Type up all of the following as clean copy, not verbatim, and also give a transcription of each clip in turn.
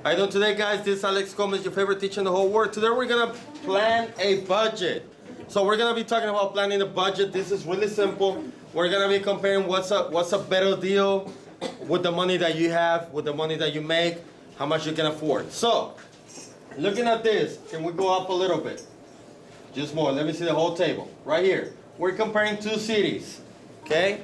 How you doing today, guys? This is Alex Gomez, your favorite teacher in the whole world. Today we're gonna plan a budget. So we're gonna be talking about planning a budget. This is really simple. We're gonna be comparing what's a better deal with the money that you have, with the money that you make, how much you can afford. So, looking at this, can we go up a little bit? Just more. Let me see the whole table. Right here. We're comparing two cities. Okay?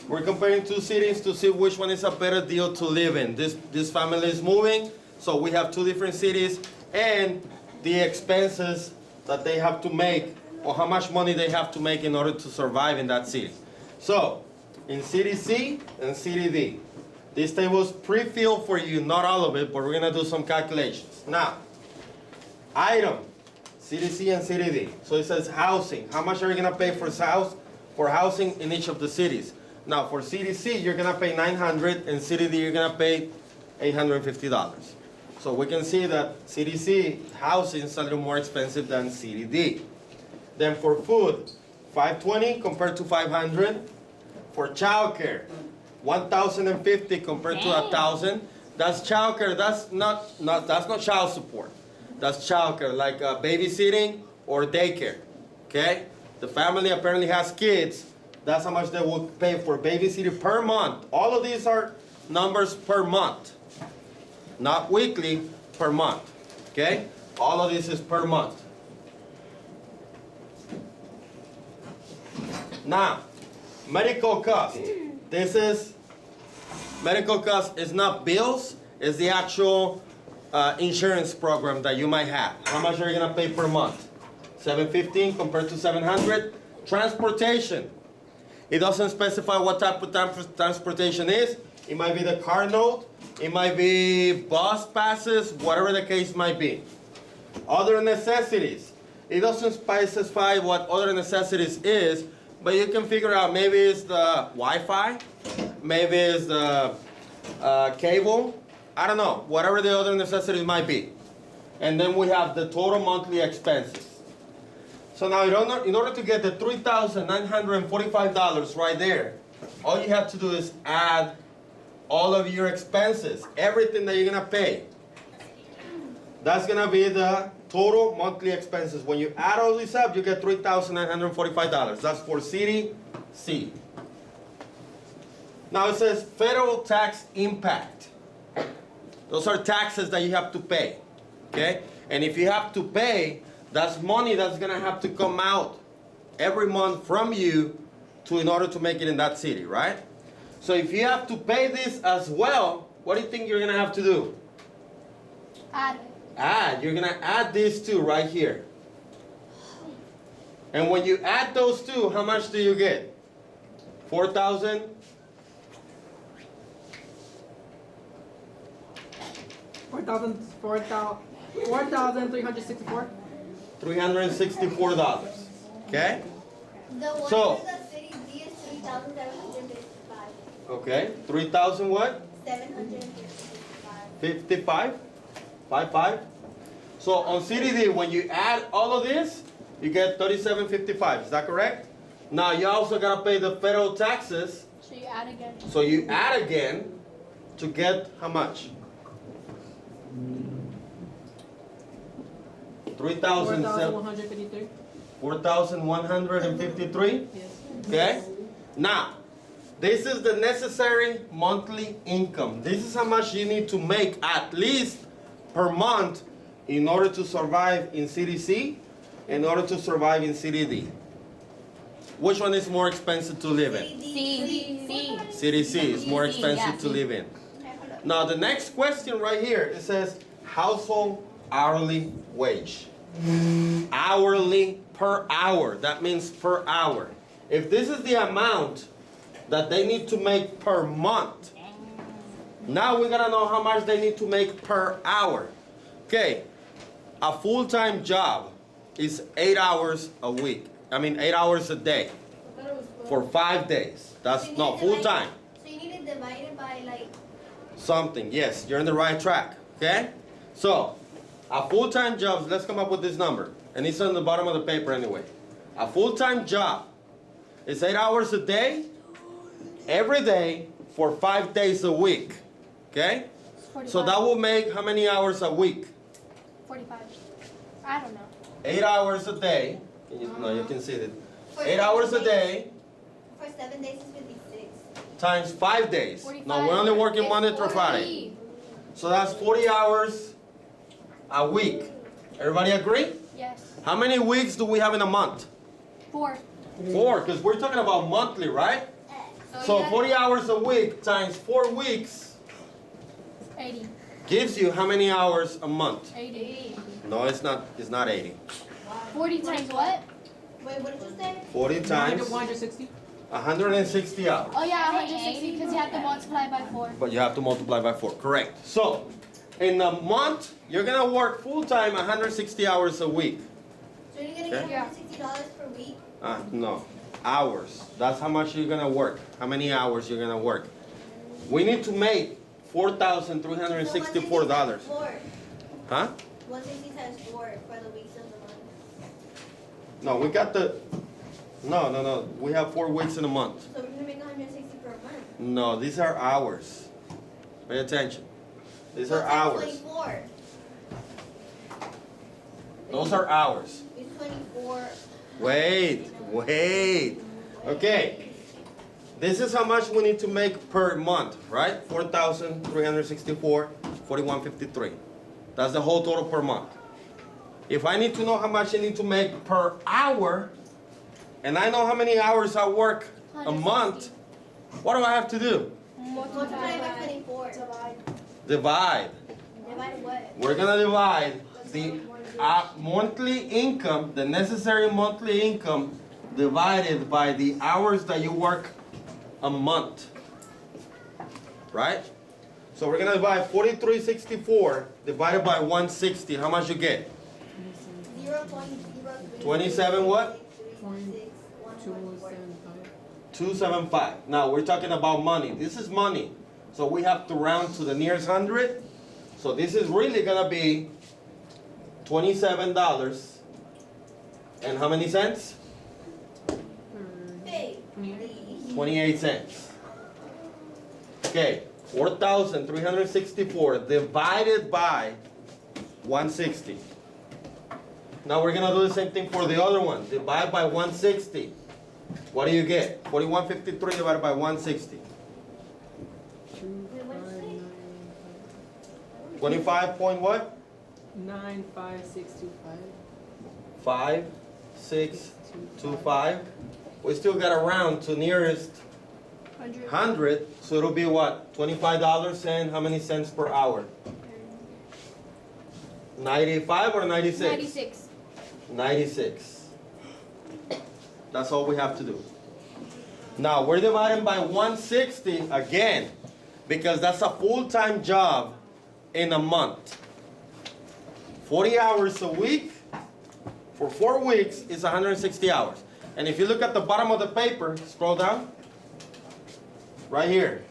We're comparing two cities to see which one is a better deal to live in. This family is moving, so we have two different cities and the expenses that they have to make or how much money they have to make in order to survive in that city. So, in City C and City D. This table is pre-filled for you, not all of it, but we're gonna do some calculations. Now, item, City C and City D. So it says housing. How much are you gonna pay for housing in each of the cities? Now, for City C, you're gonna pay $900, and City D, you're gonna pay $850. So we can see that City C housing is a little more expensive than City D. Then for food, $520 compared to $500. For childcare, $1,050 compared to $1,000. That's childcare. That's not child support. That's childcare, like babysitting or daycare. Okay? The family apparently has kids. That's how much they will pay for babysitting per month. All of these are numbers per month, not weekly, per month. Okay? All of this is per month. Now, medical cost. This is medical cost is not bills, it's the actual insurance program that you might have. How much are you gonna pay per month? $715 compared to $700. Transportation. It doesn't specify what type of transportation is. It might be the car note, it might be bus passes, whatever the case might be. Other necessities. It doesn't specify what other necessities is, but you can figure out maybe it's the Wi-Fi, maybe it's the cable, I don't know, whatever the other necessities might be. And then we have the total monthly expenses. So now in order to get the $3,945 right there, all you have to do is add all of your expenses, everything that you're gonna pay. That's gonna be the total monthly expenses. When you add all this up, you get $3,945. That's for City C. Now it says federal tax impact. Those are taxes that you have to pay, okay? And if you have to pay, that's money that's gonna have to come out every month from you in order to make it in that city, right? So if you have to pay this as well, what do you think you're gonna have to do? Add. You're gonna add these two right here. And when you add those two, how much do you get? 4,000? 4,364. $364. Okay? The one So, in the City D is 3,755. okay, 3,000 what? 755. 55? 55? So on City D, when you add all of this, you get 37.55. Is that correct? Now you also gotta pay the federal taxes. So you add again. So you add again to get how much? 4,153. 4,153? Yes. Okay? Now, this is the necessary monthly income. This is how much you need to make at least per month in order to survive in City C, in order to survive in City D. Which one is more expensive to live in? C. City C is more expensive to C. live in. Now the next question right here, it says household hourly wage. Hourly per hour, that means per hour. If this is the amount that they need to make per month, now we gotta know how much they need to make per hour. Okay, a full-time job is 8 hours a week. 8 hours a day for 5 days. That's not full-time. So you need to divide it by like... Something, yes, you're on the right track, okay? So, a full-time job, let's come up with this number. And it's on the bottom of the paper anyway. A full-time job is 8 hours a day, every day, for 5 days a week, okay? So that will make how many hours a week? 45. I don't know. 8 hours a day. No, you can see it. For 8 hours a day For 7 days, it's 56. times 5 days. 45. No, we're only working It's Monday through Friday. 40. So that's 40 hours a week. Everybody agree? Yes. How many weeks do we have in a month? 4. 4, because we're talking about monthly, right? So 40 hours a week times 4 weeks 80. gives you how many hours a month? 80. No, it's not 80. 40 times what? Wait, what did you say? 40 times 160? 160 hours. Oh yeah, 160 because you have to multiply by 4. But you have to multiply by 4, correct. So, in a month, you're gonna work full-time 160 hours a week. So you're gonna Okay. get $160 per week? No, hours. That's how much you're gonna work. How many hours you're gonna work. We need to make $4,364. Huh? 160 times 4 for the weeks of the month. No, we got the, no. We have 4 weeks in a month. So we're gonna make 160 per month. No, these are hours. Pay attention. These So are times hours. 24. Those are hours. It's 24. Wait. Okay. This is how much we need to make per month, right? 4,364, 41.53. That's the whole total per month. If I need to know how much I need to make per hour, and I know how many hours I work a month, what do I have to do? Multiply by 24. Divide. Divide what? We're gonna divide the monthly income, the necessary monthly income, divided by the hours that you work a month. Right? So we're gonna divide 4364 divided by 160. How much you get? 0.03. 27 what? 275. Now we're talking about money. This is money. So we have to round to the nearest hundred. So this is really gonna be $27 and how many cents? Hey. 28 cents. Okay, 4,364 divided by 160. Now we're gonna do the same thing for the other one. Divide by 160. What do you get? 41.53 divided by 160. 25 point what? 95625. 5625. We still got to round to nearest 100, so it'll be what? $25 and how many cents per hour? 95 or 96? 96. 96. That's all we have to do. Now we're dividing by 160 again because that's a full-time job in a month. 40 hours a week for 4 weeks is 160 hours. And if you look at the bottom of the paper, scroll down, right here,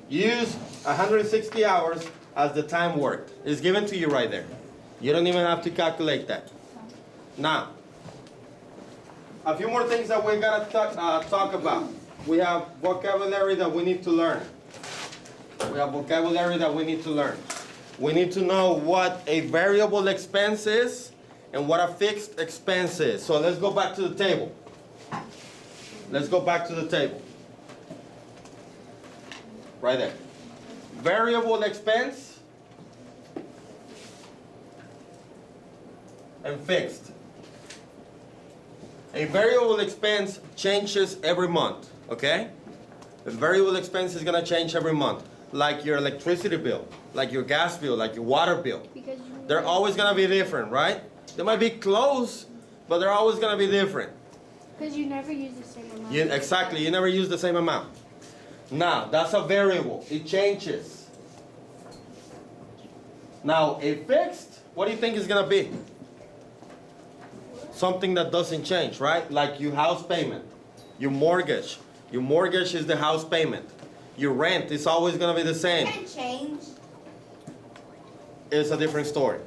use 160 hours as the time worked. It's given to you right there. You don't even have to calculate that. Now, a few more things that we gotta talk about. We have vocabulary that we need to learn. We need to know what a variable expense is and what a fixed expense is. So let's go back to the table. Right there. Variable expense and fixed. A variable expense changes every month, okay? A variable expense is gonna change every month, like your electricity bill, like your gas bill, like your water bill. Because They're always gonna be different, right? They might be close, but they're always gonna be different. you never use the same amount. Exactly, you never use the same amount. Now, that's a variable, it changes. Now, a fixed, what do you think is gonna be? Something that doesn't change, right? Like your house payment, your mortgage. Your mortgage is the house payment. Your rent is always gonna be the same. Can't change. It's a different story.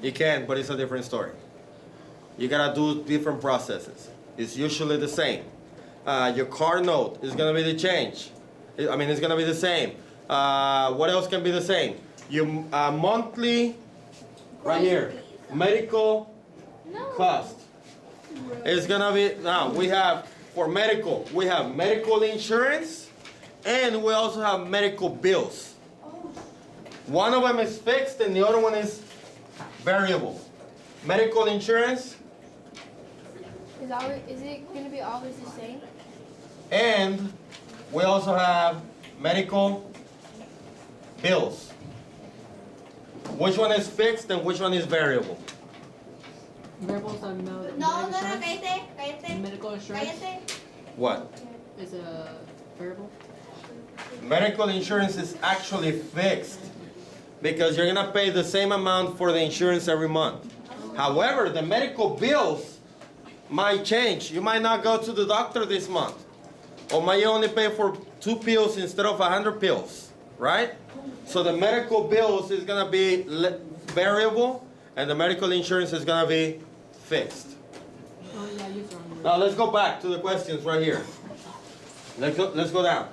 You can, but it's a different story. You gotta do different processes. It's usually the same. Your car note is gonna be the change. It's gonna be the same. What else can be the same? your monthly, right here, medical No. cost. It's gonna be, now we have, for medical, we have medical insurance and we also have medical bills. One of them is fixed and the other one is variable. Medical insurance Is it gonna be always the same? and we also have medical bills. Which one is fixed and which one is variable? Variables on No, insurance. cállate. Medical insurance Cállate. What? is a variable. Medical insurance is actually fixed because you're gonna pay the same amount for the insurance every month. However, the medical bills might change. You might not go to the doctor this month, or might only pay for 2 pills instead of 100 pills, right? So the medical bills is gonna be variable, and the medical insurance is gonna be fixed. Oh yeah, use wrong. Now let's go back to the questions right here. Let's go down.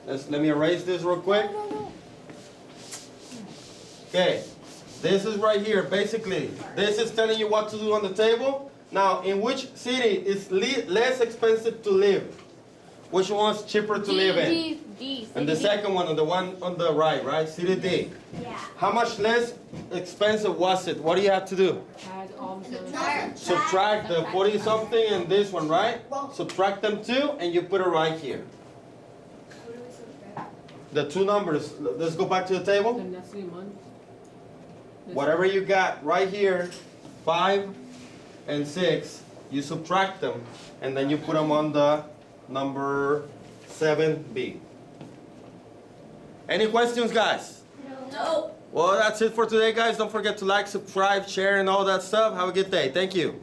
Let me erase this real quick. Okay, this is right here. Basically, this is telling you what to do on the table. Now, in which city is less expensive to live? Which one's cheaper to live in? D. And the second one, the one on the right? City D. Yeah. How much less expensive was it? What do you have to do? Add all the Subtract the 40 something and this one, right? Subtract them two and you put it right here. The two numbers, let's go back to the table. the next month. Whatever you got right here, 5 and 6, you subtract them and then you put them on the number 7B. Any questions, guys? No. Well, that's it for today, guys. Don't forget to like, subscribe, share, and all that stuff. Have a good day. Thank you.